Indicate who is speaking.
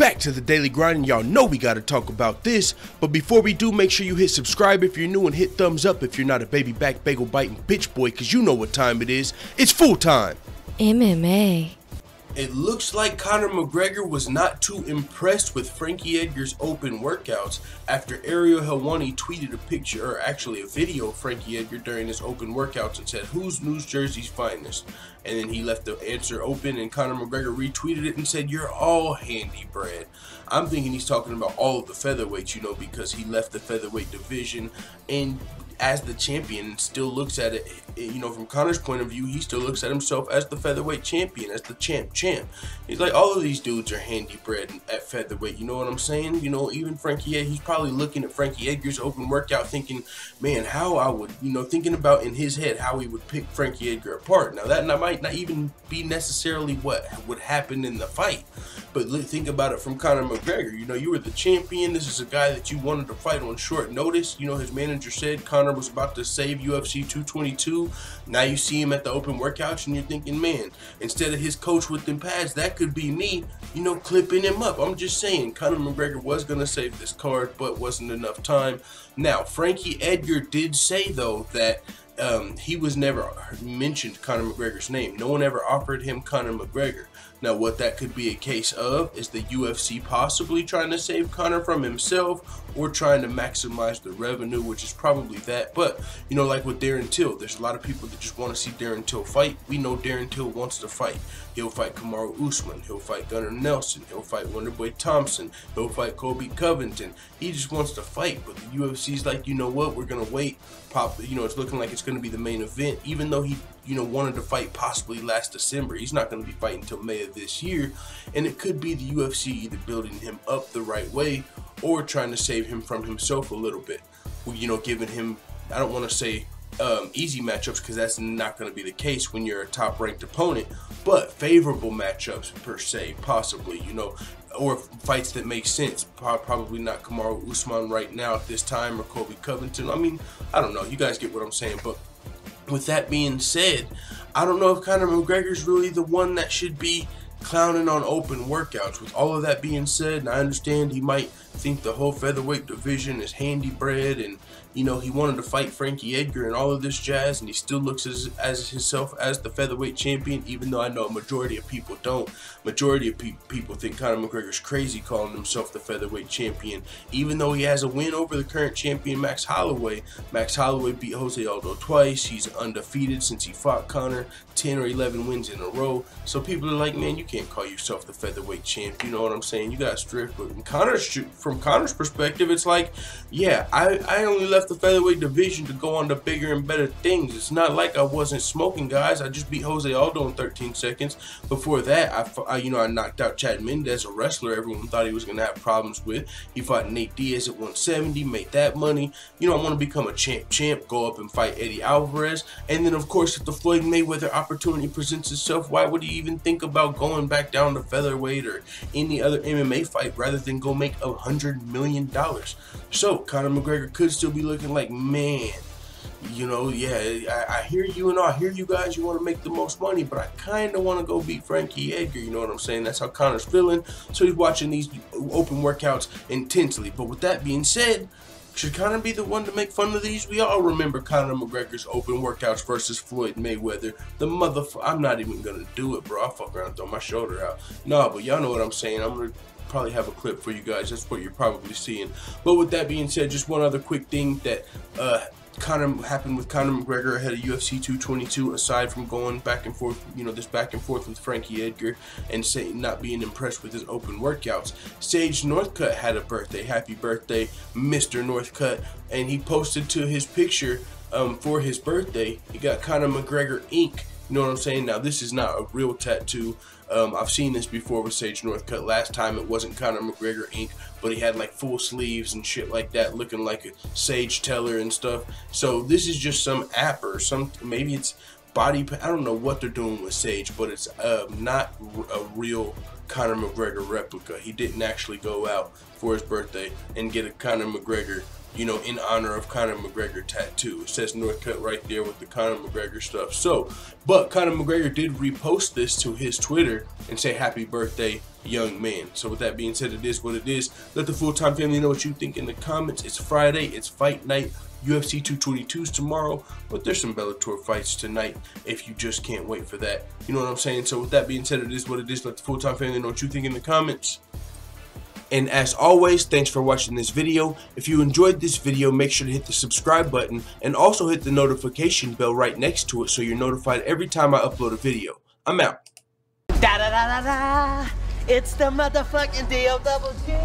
Speaker 1: Back to the daily grind, and y'all know we gotta talk about this. But before we do, make sure you hit subscribe if you're new and hit thumbs up if you're not a baby back bagel biting bitch boy, cause you know what time it is. It's full time.
Speaker 2: MMA.
Speaker 1: It looks like Conor McGregor was not too impressed with Frankie Edgar's open workouts after Ariel Helwani tweeted a picture, or actually a video of Frankie Edgar during his open workouts and said, "Who's New Jersey's finest?" And then he left the answer open and Conor McGregor retweeted it and said, "You're all handy bread." I'm thinking he's talking about all of the featherweights, you know, because he left the featherweight division and as the champion still looks at it, you know, from Conor's point of view, he still looks at himself as the featherweight champion, as the champ. He's like, all of these dudes are handy bread at featherweight, you know what I'm saying? You know, even Frankie Edgar, he's probably looking at Frankie Edgar's open workout thinking, man, how I would, you know, thinking about in his head how he would pick Frankie Edgar apart. Now that might not even be necessarily what would happen in the fight, but think about it from Conor McGregor. You know, you were the champion. This is a guy that you wanted to fight on short notice. You know, his manager said Conor was about to save UFC 222. Now you see him at the open workouts and you're thinking, man, instead of his coach with them pads, that could be me, you know, clipping him up. I'm just saying, Conor McGregor was going to save this card, but wasn't enough time. Now, Frankie Edgar did say, though, that he was never mentioned Conor McGregor's name. No one ever offered him Conor McGregor. Now, what that could be a case of is the UFC possibly trying to save Conor from himself or trying to maximize the revenue, which is probably that. But, you know, like with Darren Till, there's a lot of people that just want to see Darren Till fight. We know Darren Till wants to fight. He'll fight Kamaru Usman. He'll fight Gunnar Nelson. He'll fight Wonderboy Thompson. He'll fight Colby Covington. He just wants to fight. But the UFC's like, you know what? We're going to wait. You know, it's looking like it's going to be the main event, even though he, you know, wanted to fight possibly last December. He's not going to be fighting until May of this year, and it could be the UFC either building him up the right way or trying to save him from himself a little bit. You know, giving him, I don't want to say easy matchups, because that's not going to be the case when you're a top-ranked opponent, but favorable matchups per se, possibly, you know, or fights that make sense. Probably not Kamaru Usman right now at this time, or Colby Covington. I mean, I don't know. You guys get what I'm saying. But with that being said, I don't know if Conor McGregor's really the one that should be clowning on open workouts. With all of that being said, and I understand he might think the whole featherweight division is handy bread, and you know, he wanted to fight Frankie Edgar and all of this jazz, and he still looks as himself as the featherweight champion, even though I know a majority of people don't. Majority of people think Conor McGregor's crazy calling himself the featherweight champion, even though he has a win over the current champion, Max Holloway. Max Holloway beat Jose Aldo twice. He's undefeated since he fought Conor, 10 or 11 wins in a row. So people are like, man, you can't call yourself the featherweight champ. You know what I'm saying? You got strict. But from Conor's perspective, it's like, yeah, I only left the featherweight division to go on to bigger and better things. It's not like I wasn't smoking, guys. I just beat Jose Aldo in 13 seconds. Before that, I knocked out Chad Mendez, a wrestler everyone thought he was going to have problems with. He fought Nate Diaz at 170, made that money. You know, I want to become a champ, go up and fight Eddie Alvarez. And then, of course, if the Floyd Mayweather opportunity presents itself, why would he even think about going back down to featherweight or any other MMA fight rather than go make $100 million? So, Conor McGregor could still be looking like, man, you know, yeah, I hear you and I hear you guys, you want to make the most money, but I kind of want to go beat Frankie Edgar, you know what I'm saying? That's how Conor's feeling, so he's watching these open workouts intensely. But with that being said, should Conor be the one to make fun of these? We all remember Conor McGregor's open workouts versus Floyd Mayweather. I'm not even going to do it, bro. I'll fuck around and throw my shoulder out. No, but y'all know what I'm saying. I'm going to probably have a clip for you guys. That's what you're probably seeing. But with that being said, just one other quick thing that happened with Conor McGregor ahead of UFC 222, aside from going back and forth, you know, this back and forth with Frankie Edgar and saying not being impressed with his open workouts. Sage Northcutt had a birthday. Happy birthday, Mr. Northcutt. And he posted to his picture for his birthday, he got Conor McGregor ink. You know what I'm saying? Now, this is not a real tattoo. I've seen this before with Sage Northcutt. Last time it wasn't Conor McGregor ink, but he had like full sleeves and shit like that, looking like a Sage Teller and stuff. So this is just some app or maybe it's body. I don't know what they're doing with Sage, but it's not a real Conor McGregor replica. He didn't actually go out for his birthday and get a Conor McGregor you know, in honor of Conor McGregor tattoo. It says Northcutt right there with the Conor McGregor stuff. So, but Conor McGregor did repost this to his Twitter and say happy birthday, young man. So with that being said, it is what it is. Let the full-time family know what you think in the comments. It's Friday, it's fight night. UFC 222's tomorrow, but there's some Bellator fights tonight if you just can't wait for that. You know what I'm saying? So with that being said, it is what it is. Let the full-time family know what you think in the comments. And as always, thanks for watching this video. If you enjoyed this video, make sure to hit the subscribe button and also hit the notification bell right next to it so you're notified every time I upload a video. I'm out.
Speaker 2: Da da da da da. It's the motherfucking DOG.